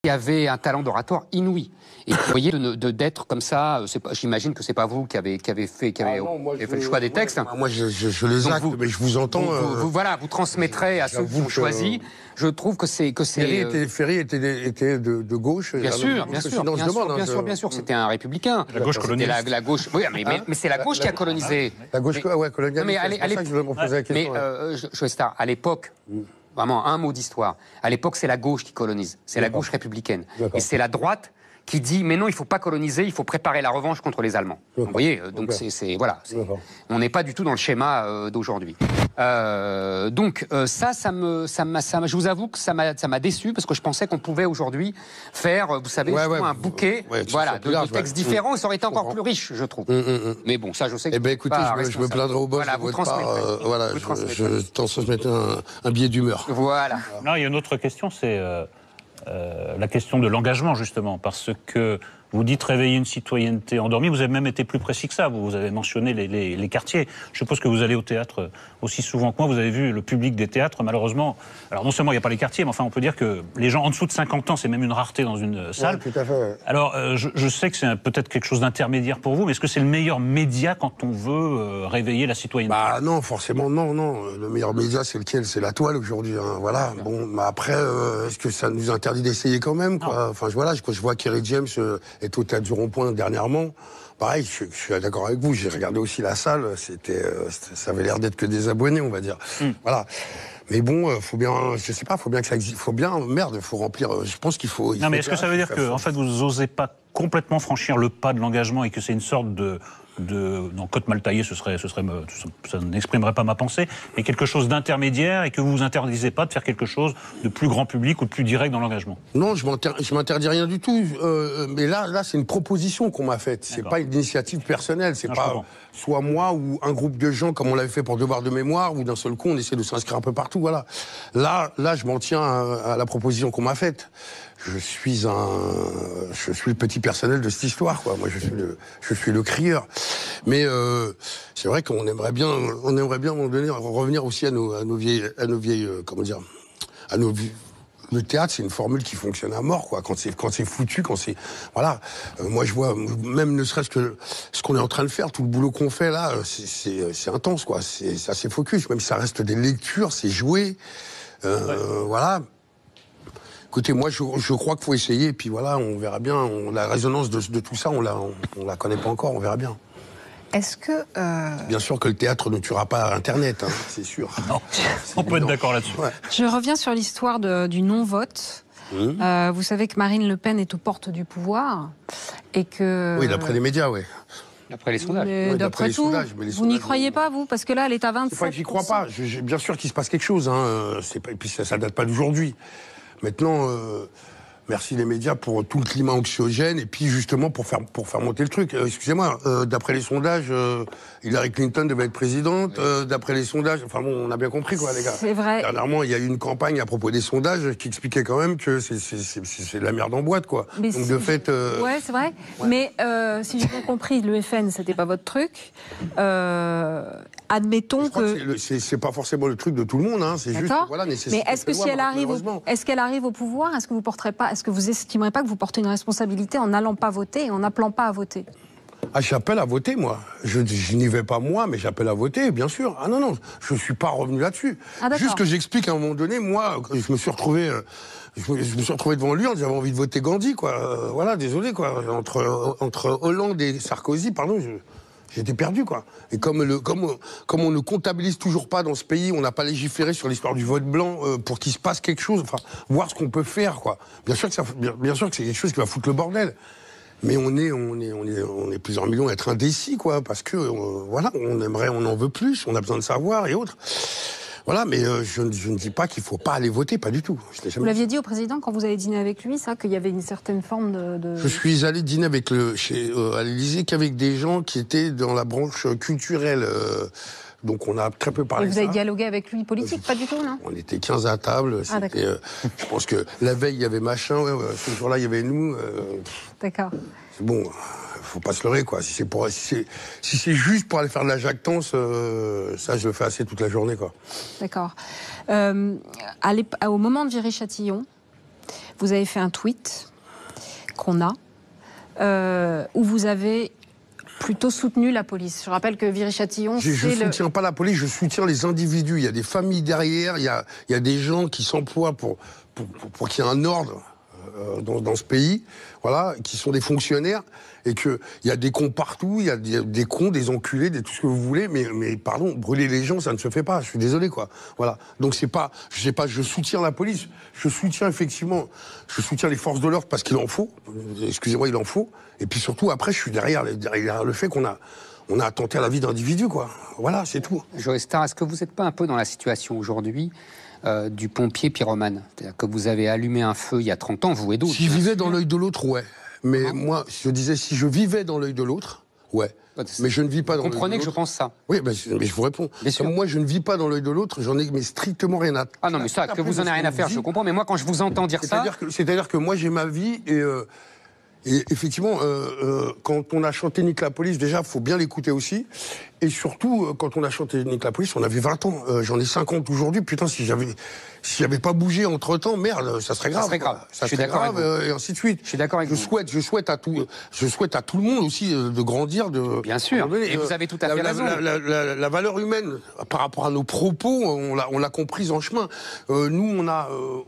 qui avait un talent d'oratoire inouï. Et vous voyez, d'être comme ça, j'imagine que c'est pas vous qui avez fait le choix des textes. Moi, je les acte, mais je vous entends. Voilà, vous transmettrez à ceux qui ont choisi. Je trouve que c'est Ferry était de gauche. Bien sûr, c'était un républicain. La gauche colonialiste. La gauche. Oui, mais c'est la gauche qui a colonisé. La gauche, colonialiste. C'est pour ça que je voulais me poser la question. Mais Joe Star, à l'époque. Vraiment, un mot d'histoire. À l'époque, c'est la gauche qui colonise. C'est la gauche républicaine. Et c'est la droite qui dit mais non, il ne faut pas coloniser, il faut préparer la revanche contre les Allemands. Vous voyez, donc voilà, on n'est pas du tout dans le schéma d'aujourd'hui. Donc je vous avoue que ça m'a déçu parce que je pensais qu'on pouvait aujourd'hui faire, vous savez, un bouquet, de textes différents, et ça aurait été encore plus riche, je trouve. Mais bon, ça, je sais que. Eh bien, écoutez, je me plaindrai au boss. Voilà, vous transmettrez. Je t'en transmettrai un billet d'humeur. Voilà. Non, il y a une autre question, c'est la question de l'engagement, justement, parce que vous dites réveiller une citoyenneté endormie, vous avez même été plus précis que ça, vous avez mentionné les quartiers. Je suppose que vous allez au théâtre aussi souvent que moi, vous avez vu le public des théâtres, malheureusement. Alors non seulement il n'y a pas les quartiers, mais enfin on peut dire que les gens en dessous de 50 ans, c'est même une rareté dans une salle. Ouais, tout à fait, ouais. Alors je sais que c'est peut-être quelque chose d'intermédiaire pour vous, mais est-ce que c'est le meilleur média quand on veut réveiller la citoyenneté? Bah non, forcément non. Le meilleur média, c'est lequel? C'est la toile aujourd'hui, hein, voilà. Bon, mais après, est-ce que ça nous interdit d'essayer quand même, quoi? Enfin, voilà, quand je vois Kerry James est au Théâtre du Rond-Point dernièrement, pareil, je suis d'accord avec vous, j'ai regardé aussi la salle, ça avait l'air d'être que des abonnés, on va dire. Voilà. Mais bon, faut bien, je sais pas, faut bien que ça existe, faut remplir, je pense qu'il faut... Non, mais est-ce que ça veut dire que, en fait, vous n'osez pas complètement franchir le pas de l'engagement et que c'est une sorte non, cote mal taillée, ça n'exprimerait pas ma pensée, mais quelque chose d'intermédiaire et que vous vous interdisez pas de faire quelque chose de plus grand public ou de plus direct dans l'engagement? Non, je m'interdis rien du tout. Mais là, c'est une proposition qu'on m'a faite. C'est pas une initiative personnelle. C'est pas soit moi ou un groupe de gens comme on l'avait fait pour Devoir de mémoire, où d'un seul coup on essaie de s'inscrire un peu partout. Voilà. Là, je m'en tiens à la proposition qu'on m'a faite. Je suis le petit personnel de cette histoire, quoi. Moi, je suis le crieur. Mais c'est vrai qu'on aimerait bien, à un moment donné, revenir aussi à nos vieilles, comment dire, le théâtre, c'est une formule qui fonctionne à mort, quoi. Quand c'est foutu, voilà. Moi, je vois, même ne serait-ce que ce qu'on est en train de faire, tout le boulot qu'on fait là, c'est intense, quoi. C'est assez focus. Même si ça reste des lectures, c'est joué. Voilà. Écoutez, moi, je crois qu'il faut essayer, et puis voilà, on verra bien. La résonance de tout ça, on la connaît pas encore, on verra bien. Est-ce que... Bien sûr que le théâtre ne tuera pas Internet, hein, c'est sûr. Non, on peut être d'accord là-dessus. Ouais. Je reviens sur l'histoire du non-vote. Vous savez que Marine Le Pen est aux portes du pouvoir, et que... Oui, d'après les médias, oui. D'après les sondages. D'après tout, vous n'y croyez pas, vous? Parce que là, elle est à 27%. C'est pas que j'y crois pas. Bien sûr qu'il se passe quelque chose. Hein. Et puis ça date pas d'aujourd'hui. Maintenant, merci les médias pour tout le climat anxiogène et puis justement pour faire monter le truc. Excusez-moi, d'après les sondages, Hillary Clinton devait être présidente. D'après les sondages, enfin bon, on a bien compris, quoi, les gars. C'est vrai. Dernièrement, il y a eu une campagne à propos des sondages qui expliquait quand même que c'est de la merde en boîte, quoi. Mais donc de fait... Ouais, c'est vrai. Ouais. Mais si j'ai bien compris, le FN, c'était pas votre truc. Admettons que c'est pas forcément le truc de tout le monde, hein. C'est juste voilà, nécessaire. Mais est-ce que si elle arrive, qu'elle arrive au pouvoir, est-ce que vous estimerez pas que vous portez une responsabilité en n'allant pas voter et en n'appelant pas à voter? Ah, j'appelle à voter, moi. Je n'y vais pas moi, mais j'appelle à voter, bien sûr. Ah non, je suis pas revenu là-dessus. Juste que j'explique à un moment donné, moi, je me suis retrouvé devant lui en disant j'avais envie de voter Gandhi, quoi. Voilà, désolé, quoi. Entre Hollande et Sarkozy, pardon, j'étais perdu, quoi. Et comme on ne comptabilise toujours pas dans ce pays, on n'a pas légiféré sur l'histoire du vote blanc pour qu'il se passe quelque chose, enfin, voir ce qu'on peut faire, quoi. Bien sûr que c'est quelque chose qui va foutre le bordel. Mais on est plusieurs millions à être indécis, quoi, parce que voilà, on en veut plus, on a besoin de savoir et autres. Voilà, mais je ne dis pas qu'il ne faut pas aller voter, pas du tout. Vous l'aviez dit au président quand vous avez dîné avec lui, ça, qu'il y avait une certaine forme de... Je suis allé dîner à l'Élysée qu'avec des gens qui étaient dans la branche culturelle. Donc on a très peu parlé de ça. Et vous avez dialogué avec lui politique, pas du tout, non? On était 15 à table. Je pense que la veille, il y avait machin. Ce jour-là, il y avait nous. D'accord. C'est bon, faut pas se leurrer, quoi. Si c'est juste pour aller faire de la jactance, ça, je le fais assez toute la journée, quoi. D'accord. Au moment de Viry-Châtillon, Vous avez fait un tweet qu'on a, où vous avez plutôt soutenu la police. Je rappelle que Viry-Châtillon, je ne soutiens pas la police, je soutiens les individus. Il y a des familles derrière, il y a des gens qui s'emploient pour qu'il y ait un ordre dans ce pays, voilà, qui sont des fonctionnaires, et qu'il y a des cons partout, il y a des cons, des enculés, tout ce que vous voulez, mais pardon, brûler les gens, ça ne se fait pas, je suis désolé, quoi. Voilà. Donc je soutiens la police, je soutiens les forces de l'ordre parce qu'il en faut, excusez-moi, il en faut, et puis surtout, après, je suis derrière le fait qu'on a attenté à la vie d'individus, quoi. Voilà, c'est tout. Joe Star, est-ce que vous n'êtes pas un peu dans la situation aujourd'hui du pompier pyromane? C'est-à-dire que vous avez allumé un feu il y a 30 ans, vous et d'autres. Si je vivais dans l'œil de l'autre, ouais. Mais moi, je disais, si je vivais dans l'œil de l'autre, ouais. Mais je ne vis pas dans l'œil de l'autre. Vous comprenez que je pense ça? Oui, mais je vous réponds. Comme moi, je ne vis pas dans l'œil de l'autre, j'en ai strictement rien à... Ah non, mais ça, que vous en avez rien à faire, je comprends. Mais moi, quand je vous entends dire ça... C'est-à-dire que moi, j'ai ma vie et effectivement, quand on a chanté Nique la police, déjà, il faut bien l'écouter aussi. Et surtout, quand on a chanté Nique la police, on avait 20 ans. J'en ai 50 aujourd'hui. Putain, si j'avais pas bougé entre-temps, merde, ça serait grave. Ça serait grave. Ça serait grave, et ainsi de suite. Je suis d'accord avec vous. Je souhaite à tout le monde aussi de grandir. Bien sûr, et vous avez tout à fait raison. La valeur humaine, par rapport à nos propos, on l'a comprise en chemin. Nous,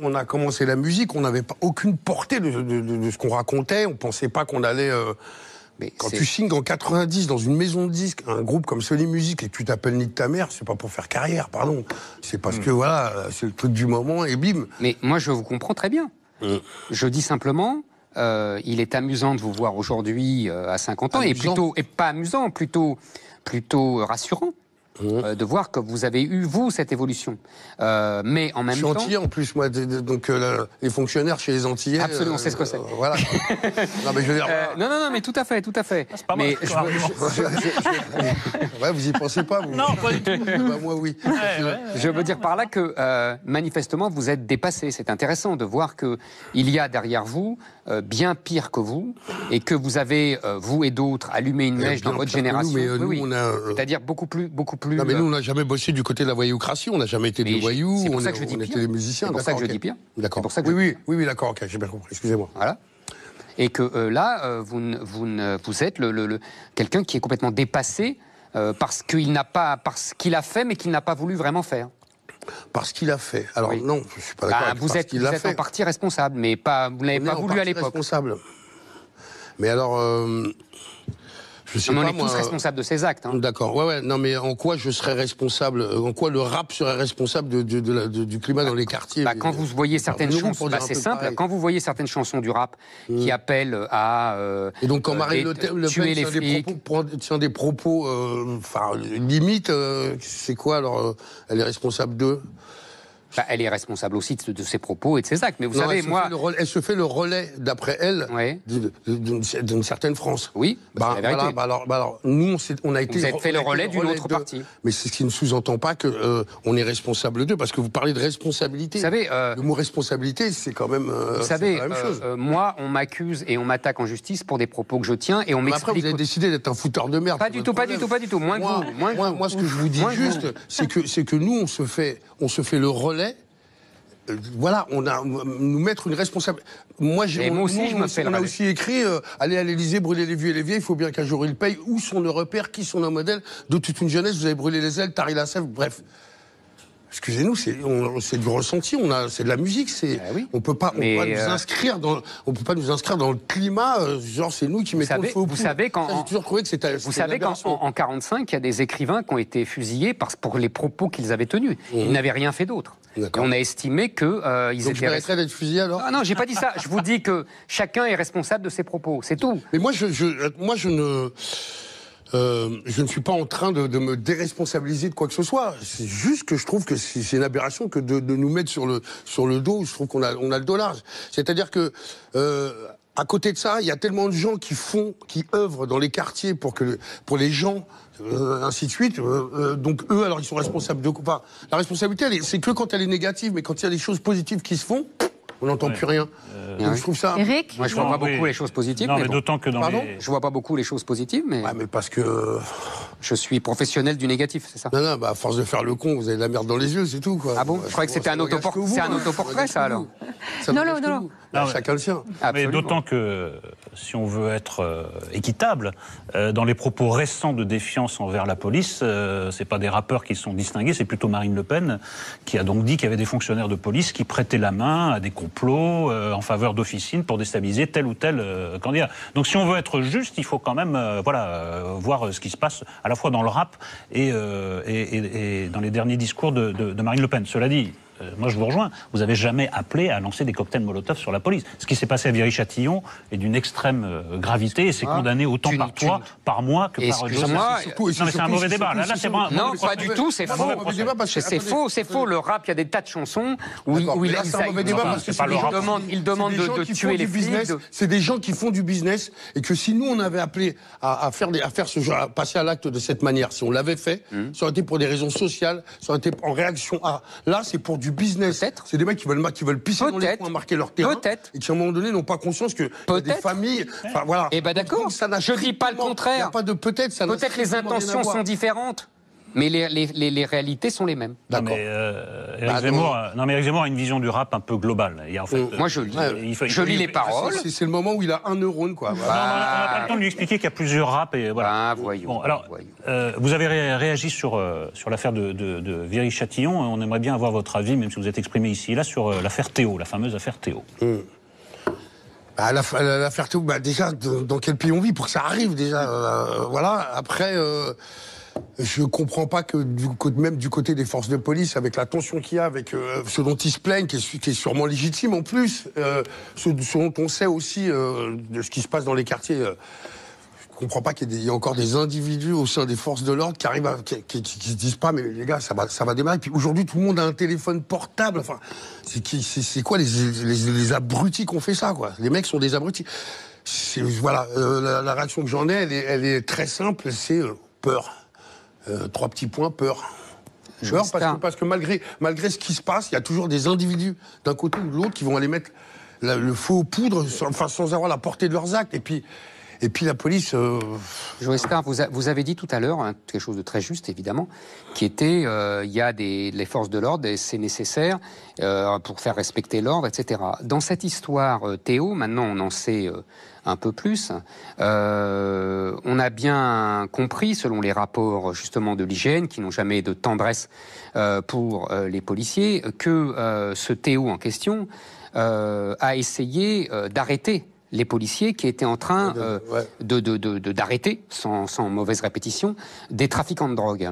on a commencé la musique, on n'avait aucune portée de ce qu'on racontait, on pensait pas qu'on allait... Quand tu signes en 90 dans une maison de disques, un groupe comme Sony Music, et que tu t'appelles Nique ta mère, c'est pas pour faire carrière, pardon. C'est parce que voilà, c'est le truc du moment et bim. Mais moi, je vous comprends très bien. Je dis simplement, il est amusant de vous voir aujourd'hui à 50 ans, et pas amusant, plutôt rassurant. De voir que vous avez eu, vous, cette évolution. Mais en même temps... Je suis antillais, en plus, moi, donc les fonctionnaires chez les Antillais... Absolument, c'est ce que c'est. Voilà. Non, mais je veux dire... non, mais tout à fait. C'est pas mal, ouais, vous y pensez pas, vous? Non, pas du tout. Bah, moi, oui. Je veux dire par là que, manifestement, vous êtes dépassé. C'est intéressant de voir qu'il y a derrière vous bien pire que vous, et que vous avez, vous et d'autres, allumé une mèche dans votre génération. C'est-à-dire beaucoup plus... Non, mais nous, on n'a jamais bossé du côté de la voyoucratie, on n'a jamais été des voyous, c'est pour ça que je dis pire. était des musiciens. C'est pour ça que je dis pire. D'accord. Oui, d'accord, ok, j'ai bien compris, excusez-moi. Voilà. Et que là, vous êtes quelqu'un qui est complètement dépassé parce qu'il a fait, mais qu'il n'a pas voulu vraiment faire. Parce qu'il a fait. Alors non, je ne suis pas d'accord avec vous êtes en partie responsable, mais vous n'avez pas voulu à l'époque. Responsable. Mais alors... on est tous responsables de ces actes. Hein. D'accord, ouais, non, mais en quoi je serais responsable, en quoi le rap serait responsable du climat dans les quartiers? Quand vous voyez certaines chansons, c'est simple, pareil. Quand vous voyez certaines chansons du rap qui appellent à et donc quand Marine Le Pen tient des propos, limite, c'est quoi alors? Elle est responsable de... elle est responsable aussi de ses propos et de ses actes. Mais vous savez, elle se fait le relais, d'après elle, d'une certaine France. Oui, c'est la vérité. Alors, nous, on a été... Vous avez fait le relais d'une autre partie. Mais c'est ce qui ne sous-entend pas qu'on est responsable d'eux, parce que vous parlez de responsabilité. Vous savez... le mot responsabilité, c'est quand même vous savez, la même chose. Moi, on m'accuse et on m'attaque en justice pour des propos que je tiens, et on m'explique... Après, vous avez décidé d'être un fouteur de merde. Pas du tout. Moins que vous. Moi, ce que je vous dis juste, c'est que nous, on se fait le relais. Voilà, nous mettre une responsabilité. Moi aussi, je me fais on a aussi écrit aller à l'Élysée, brûler les vieux et les vieilles, il faut bien qu'un jour ils payent. Où sont nos repères? Qui sont nos modèles? De toute une jeunesse, vous avez brûlé les ailes, tari la sève, bref. Excusez-nous, c'est du ressenti, c'est de la musique, on peut pas nous inscrire dans le climat, genre c'est nous qui mettons le feu au poudre. Vous savez j'ai toujours trouvé que c'était vous savez qu'en 1945, il y a des écrivains qui ont été fusillés pour les propos qu'ils avaient tenus. Ils n'avaient rien fait d'autre. Et on a estimé que ils étaient... je mériterais d'être fusillé alors? Ah non, j'ai pas dit ça. Je vous dis que chacun est responsable de ses propos, c'est tout. Mais moi, je ne suis pas en train de me déresponsabiliser de quoi que ce soit. C'est juste que je trouve que c'est une aberration que de nous mettre sur le dos. Je trouve qu'on a le dos large. C'est-à-dire que à côté de ça, il y a tellement de gens qui œuvrent dans les quartiers pour les gens, ainsi de suite. Donc eux, alors ils sont responsables de quoi? Enfin, la responsabilité, c'est que quand elle est négative, mais quand il y a des choses positives qui se font, on n'entend plus rien. Donc, je trouve ça... Eric? Moi, je vois pas beaucoup les choses positives. Non, mais d'autant que dans je vois pas beaucoup les choses positives, mais... Ouais, mais parce que... Je suis professionnel du négatif, c'est ça? Non, à force de faire le con, vous avez de la merde dans les yeux, c'est tout, quoi. Ah bon? Je croyais que c'était un autoportrait, ça, alors. Non. Chacun le sien. Mais d'autant que, si on veut être équitable, dans les propos récents de défiance envers la police, c'est pas des rappeurs qui sont distingués, c'est plutôt Marine Le Pen, qui a donc dit qu'il y avait des fonctionnaires de police qui prêtaient la main à des complots en faveur d'officines pour déstabiliser tel ou tel candidat. Donc si on veut être juste, il faut quand même voir ce qui se passe à la fois dans le rap et dans les derniers discours de Marine Le Pen. Cela dit, moi je vous rejoins, vous n'avez jamais appelé à lancer des cocktails Molotov sur la police. Ce qui s'est passé à Viry-Châtillon est d'une extrême gravité et c'est condamné autant par moi que par... Excusez-moi, non mais c'est un mauvais débat. Là c'est bon. Non, pas du tout, c'est faux. C'est faux. Le rap, il y a des tas de chansons où il demande de tuer les flics. C'est des gens qui font du business et que si nous on avait appelé à faire ce genre, à passer à l'acte de cette manière, si on l'avait fait, ça aurait été pour des raisons sociales, ça aurait été en réaction à... Là, c'est pour du business. C'est des mecs qui veulent pisser dans les coins, marquer leur terrain, et qui à un moment donné n'ont pas conscience que y a des familles... Enfin, voilà. Eh ben d'accord, je dis pas le contraire. Il n'y a pas de peut-être. Peut-être les intentions sont différentes. Mais les réalités sont les mêmes. D'accord. Éric Zemmour a une vision du rap un peu globale. Et en fait, moi, je lis les paroles. C'est le moment où il a un neurone, quoi. Voilà. On n'a pas le temps de lui expliquer qu'il y a plusieurs raps. Et voilà. Voyons. Bon, alors, vous avez réagi sur l'affaire de Viry-Châtillon. On aimerait bien avoir votre avis, même si vous êtes exprimé ici et là, sur l'affaire Théo, la fameuse affaire Théo. L'affaire Théo, déjà, dans quel pays on vit pour que ça arrive, déjà. Voilà. Après... je comprends pas que même du côté des forces de police, avec la tension qu'il y a, avec ce dont ils se plaignent, qui est sûrement légitime en plus, ce dont on sait aussi de ce qui se passe dans les quartiers. Je comprends pas qu'il y ait encore des individus au sein des forces de l'ordre qui arrivent qui se disent pas, mais les gars, ça va démarrer. Puis aujourd'hui, tout le monde a un téléphone portable. Enfin, c'est quoi les abrutis qui ont fait ça, quoi? Les mecs sont des abrutis. Voilà, la réaction que j'en ai, elle est très simple, c'est peur. 3 petits points, peur. Peur parce que malgré ce qui se passe, il y a toujours des individus d'un côté ou de l'autre qui vont aller mettre le feu aux poudres sans avoir la portée de leurs actes. Et puis la police... Joëstar, vous avez dit tout à l'heure quelque chose de très juste, évidemment, qui était il y a les forces de l'ordre et c'est nécessaire pour faire respecter l'ordre, etc. Dans cette histoire, Théo, maintenant on en sait... un peu plus. On a bien compris, selon les rapports justement de l'IGN, qui n'ont jamais de tendresse pour les policiers, que ce Théo en question a essayé d'arrêter les policiers qui étaient en train d'arrêter, sans mauvaise répétition, des trafiquants de drogue.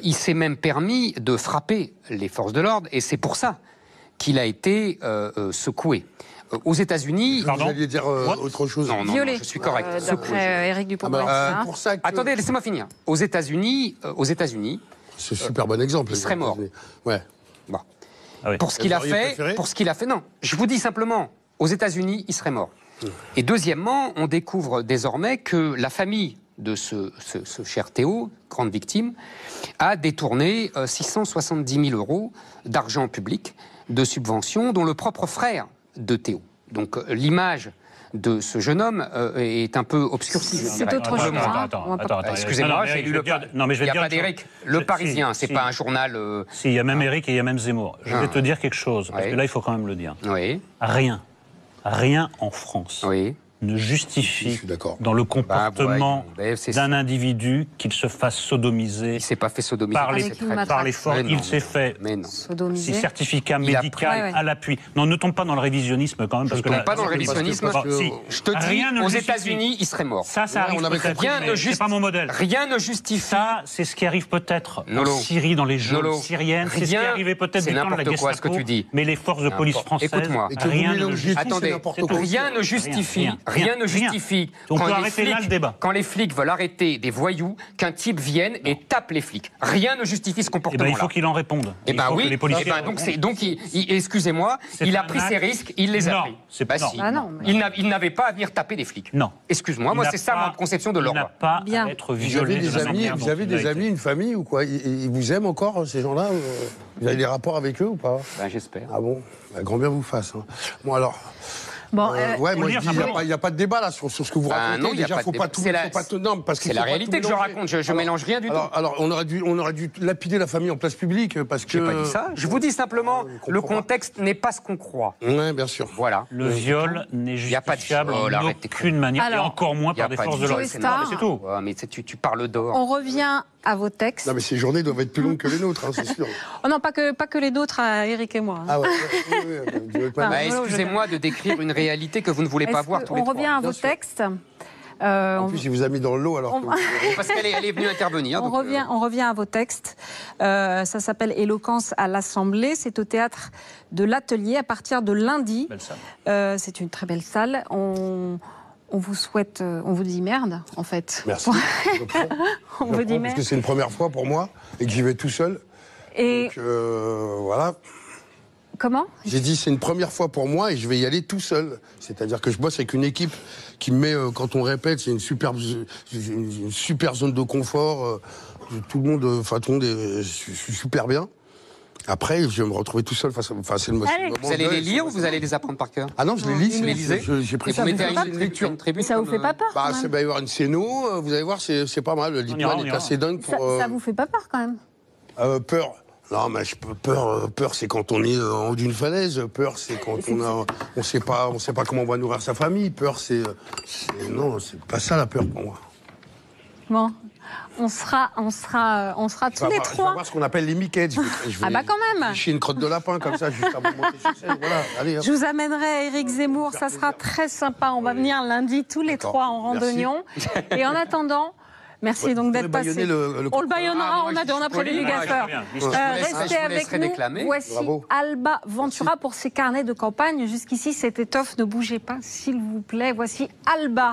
Il s'est même permis de frapper les forces de l'ordre, et c'est pour ça qu'il a été secoué. Aux États-Unis... Vous alliez dire autre chose. Non, je suis correct. D'après Éric Dupond-Moretti. Pour ça que... Attendez, laissez-moi finir. Aux États-Unis... C'est un super bon exemple. Il serait mort. Ouais. Bon. Ah oui. Pour ce qu'il a fait... Non, je vous dis simplement, aux États-Unis, il serait mort. Et deuxièmement, on découvre désormais que la famille de ce cher Théo, grande victime, a détourné 670 000 € d'argent public, de subventions, dont le propre frère de Théo. Donc l'image de ce jeune homme est un peu obscurcie. C'est autre chose. Attends. Excusez-moi, j'ai lu Non, mais je vais il n'y a dire pas d'Éric. Le Parisien, c'est pas un journal... Si, il y a même Éric et il y a même Zemmour. Je vais te dire quelque chose, parce que là, il faut quand même le dire. Oui. Rien en France ne justifie dans le comportement d'un individu qu'il se fasse sodomiser. Il s'est pas fait sodomiser par les forces. Il s'est fait certificat médical à l'appui. Non, ne tombe pas dans le révisionnisme quand même. Je ne tombe pas dans le révisionnisme. Je te dis, aux États-Unis, il serait mort. Ça arrive peut-être. C'est pas mon modèle. Rien ne justifie. Ça, c'est ce qui arrive peut-être en Syrie, dans les jeunes syriennes. C'est ce qui arrivait peut-être du temps de la Gestapo. Mais les forces de police françaises, rien ne justifie. Rien ne justifie. Rien ne justifie quand les flics veulent arrêter des voyous, qu'un type vienne et tape les flics. Rien ne justifie ce comportement-là. Il faut qu'il en réponde. Donc, excusez-moi, il a pris ses risques, il les a pris. Il n'avait pas à venir taper des flics. Non. Excuse-moi, moi c'est ça ma conception de l'ordre. Il n'a pas à être violé. Vous avez des amis, une famille ou quoi? Ils vous aiment encore, ces gens-là? Vous avez des rapports avec eux ou pas? J'espère. Ah bon? Grand bien vous fasse. Bon alors... Bon, ouais, moi je dis, il n'y a pas de débat là sur ce que vous racontez. Non, il n'y a Déjà, pas faut de pas débat. tout. Non, parce que c'est la réalité que je raconte. Je mélange rien du tout. Alors, on aurait dû lapider la famille en place publique parce que. J'ai pas dit ça. Je vous dis simplement, le contexte n'est pas ce qu'on croit. Oui, bien sûr. Voilà. Le viol n'est justifiable en aucune manière, et encore moins par des forces de l'ordre. C'est tout. Ouais, mais tu parles d'or. On revient à vos textes. Non, mais ces journées doivent être plus longues que les nôtres, hein, c'est sûr. Oh non, pas que les nôtres, Eric et moi. Ah ouais. Excusez-moi de décrire une réalité que vous ne voulez pas voir tous les trois. On revient à vos textes. En plus, il vous a mis dans le lot alors. Parce qu'elle est venue intervenir. On revient à vos textes. Ça s'appelle Éloquence à l'Assemblée. C'est au théâtre de l'Atelier à partir de lundi. C'est une très belle salle. On vous souhaite, on vous dit merde, en fait. Merci. On vous dit merde. Parce que c'est une première fois pour moi et que j'y vais tout seul. Et donc, voilà. Comment ? J'ai dit c'est une première fois pour moi et je vais y aller tout seul. C'est-à-dire que je bosse avec une équipe qui me met, quand on répète, c'est une super zone de confort. Tout le monde est super bien. Après, je vais me retrouver tout seul face à... c'est le moment. Vous allez les lire ou vous allez les apprendre par cœur? Ah non, je les lis. Vous les lisez? J'ai pris ça. Vous mettez une lecture. Ça vous fait pas peur? Il va y avoir une scéno, vous allez voir, c'est pas mal. Le Lippmann est assez dingue pour... Ça vous fait pas peur quand même? Peur. Non, mais peur, c'est quand on est en haut d'une falaise. Peur, c'est quand on sait pas comment on va nourrir sa famille. Peur, non, c'est pas ça la peur pour moi. Bon, on sera tous les trois. Je vais voir ce qu'on appelle les miquettes. Ah bah quand même. J'ai une crotte de lapin comme ça, juste avant de monter sur scène. Voilà, allez. Hop. Je vous amènerai Éric Zemmour, ça sera très sympa. On va venir lundi tous les trois en randonnion. Et en attendant. Merci donc d'être passé. On le baïonnera, on a prévu du gaffeur. Restez avec nous. Voici Alba Ventura pour ses carnets de campagne. Jusqu'ici, cette étoffe, ne bougez pas, s'il vous plaît. Voici Alba.